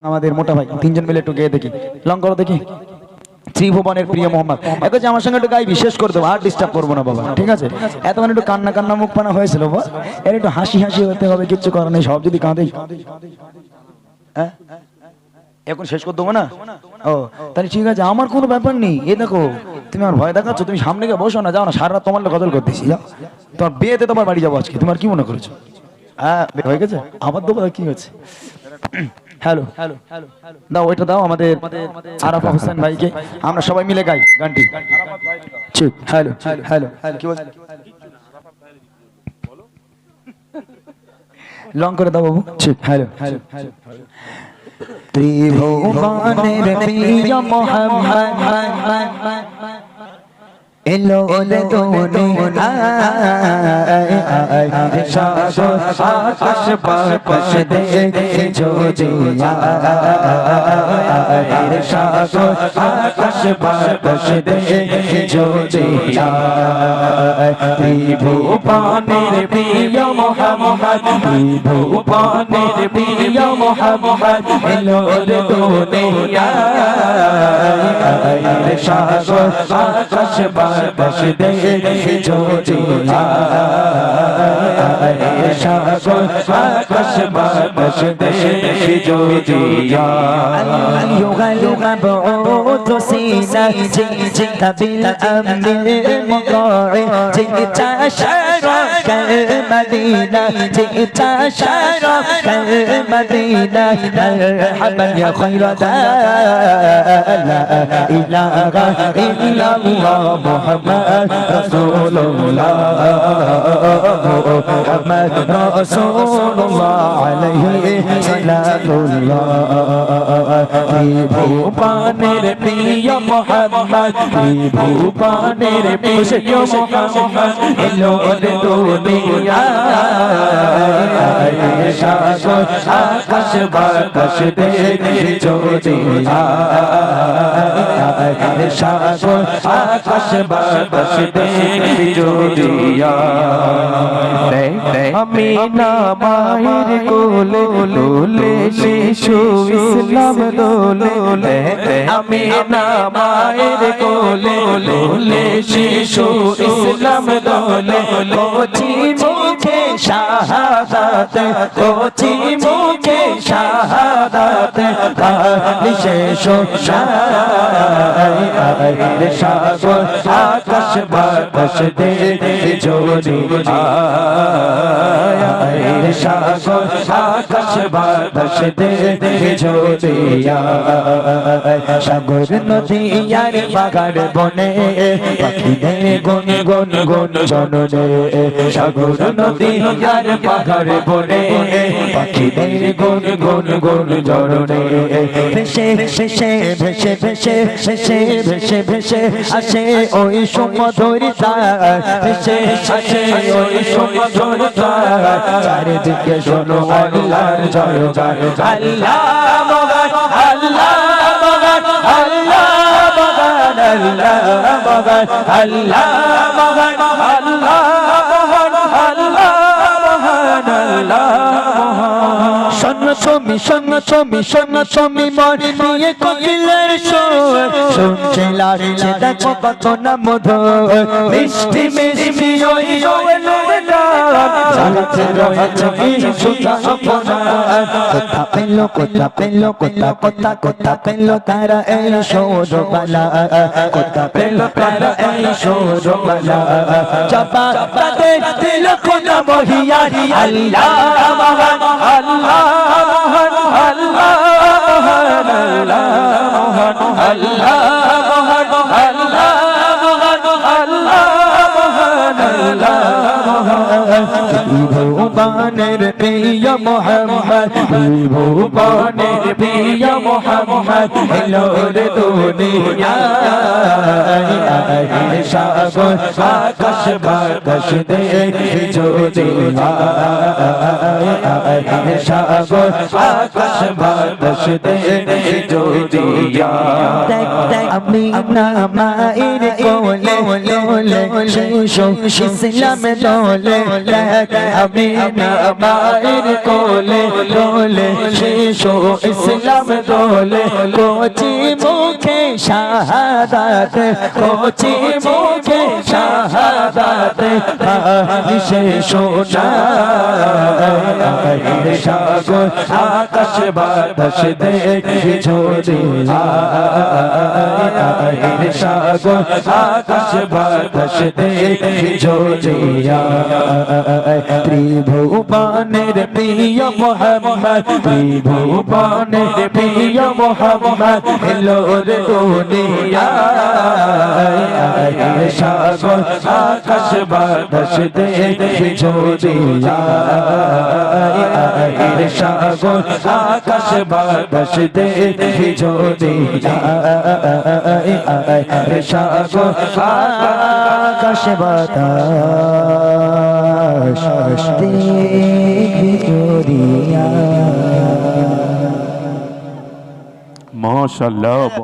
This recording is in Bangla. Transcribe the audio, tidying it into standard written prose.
আমাদের মোটা ভাই তিনজন মিলে একটু গেয়ে দেখি, লং করো দেখি। ত্রিভুবনের প্রিয় মোহাম্মদ এক হচ্ছে আমার সঙ্গে একটু গাই বিশেষ করে দেবো, আর ডিস্টার্ব করবো না বাবা, ঠিক আছে? এতক্ষণ একটু কান্না কান্না মুখ পানা হয়েছিল, এর একটু হাসি হাসি হতে হবে, কিচ্ছু করার নেই, সব যদি কাঁদে। হ্যাঁ এখন শেষ করে দেবো না? ও তাহলে ঠিক আছে, আমার কোনো ব্যাপার নেই। এ দেখো তুমি আমার ভয় দেখাচ্ছ, তুমি সামনে গিয়ে বসো না, যাও না, সারা রাত তোমার কদল করতেছি, যাও। তোমার বিয়েতে তোমার বাড়ি যাবো আজকে, তোমার কি মনে করেছো? হ্যাঁ হয়ে গেছে, আবার দেবো, কি হচ্ছে? হ্যালো হ্যালো দাও, ওইটা দাও আমাদের আরাফা হোসেন ভাইকে, আমরা সবাই মিলে গাই গানটি। ঠিক, হ্যালো হ্যালো কি বল, লং করে দাও বাবু। ঠিক, হ্যালো হ্যালো ত্রিভুবনের প্রিয় মোহাম্মদ এলো ওলে দুনিয়ায়, সাগর আকাশ বাতাস দেখে জোজিয়ায়, সাগর আকাশ বাতাস দেখে জোজিয়ায়। ত্রিভুবনের প্রিয় মোহাম্মদ, ত্রিভুবনের প্রিয় মোহাম্মদ এলো ওলে দুনিয়ায়, সাগর আকাশ বাতাস দেখে জোজিয়ায়, সাগর আকাশ বাতাস দেখে জোজিয়ায়। يغلب بعوض سينا جئت بالأمر المطاع، جئت شرف المدينة، جئت شرف المدينة، مرحبا يا خير لا إله إلا الله محمد رسول الله، محمد رسول الله عليه صلاة الله। ত্রিভুবনের প্রিয় মোহাম্মদ, ত্রিভুবনের প্রিয় মোহাম্মদ এলো দুনিয়ায়, সাগর আকাশ বাতাস দেখে জোজিয়ায়, সাগর আকাশ বাতাস দেখে জোজিয়ায়। আমি না মায়ের কোলে লোলে শিশু ইসলাম লোলে, আমি না মায়ের কোলে লোলে শিশু ইসলাম দোলে, কোচি মুখে শাহাদাত, কোচি মুখে শাহাদাত, বিশেষ সাগর আকাশ বাতাস দেখে জোজিয়ায়, সাগর আকাশ বাতাস দেখে জোজিয়ায়। সাগর নদী আর পাহাড় বনে পাখিদের গুন গুন গুন জননে, সাগর নদী আর পাহাড় বনে পাখিদের গুন গুন গুন জননে, ভেসে ভেসে ভেসে ভেসে ভেসে ভেসে ভেসে আসে ওই সুমধুর তার, ভেসে আসে ওই সুমধুর তার, চারিদিকে শোনো আল্লাহর জয়গান, আল্লাহ মগান আল্লাহ মগান আল্লাহ মগান আল্লাহ মগান আল্লাহ মগান আল্লাহ মগান আল্লাহ মগান আল্লাহ মগান। শোনো তুমি শোনো তুমি শোনো তুমি মন নিয়ে কোকিলের সুর, শুনছে লাগছে দেখো কত না মধুর, মিষ্টি মিষ্টি ওই জাগাতে রয়েছে কিছু সপনা, কোথা পেলো কোথা পেলো কোথা কোথা কোথা পেলো তারা এই সৌরবালা, কোথা পেলো তারা এই সৌরবালা, চাপা তাদের দিল কোনা মহিয়ারি, আল্লাহ মহান আল্লাহ মহান আল্লাহ মহান আল্লাহ মহান আল্লাহ মহান আল্লাহ মহান আল্লাহ মহান আল্লাহ মহান। ত্রিভুবনের প্রিয় মোহাম্মদ, ত্রিভুবনের প্রিয় মোহাম্মদ এলো দুনিয়ায়, সাগর আকাশ বাতাস দেখে জোজিয়ায়, সাগর আকাশ বাতাস দেখে জোজিয়ায়। আমি না মায়ের কোলে কোলে শিশু ইসলাম দোলে আমি না মায়ের কোলে কোলে শিশু ইসলাম দোলে কোচি মুখে শাহাদাত কোচি মুখে শাহাদাত সে সোনা সাগর আকাশ বাতাস দেখি ঝরে সাগর আকাশ বাতাস দেখি ঝরে ত্রিভুবনের প্রিয় মোহাম্মদ ত্রিভুবনের প্রিয় মোহাম্মদ এলো রে দুনিয়ায় সাগর আকাশ বাতাস দেখি ঝরে সাগর আকাশ বাতাস দেখি ঝরে সাগর আকাশ বাতাস দেখি ঝরে মাশাআল্লাহ।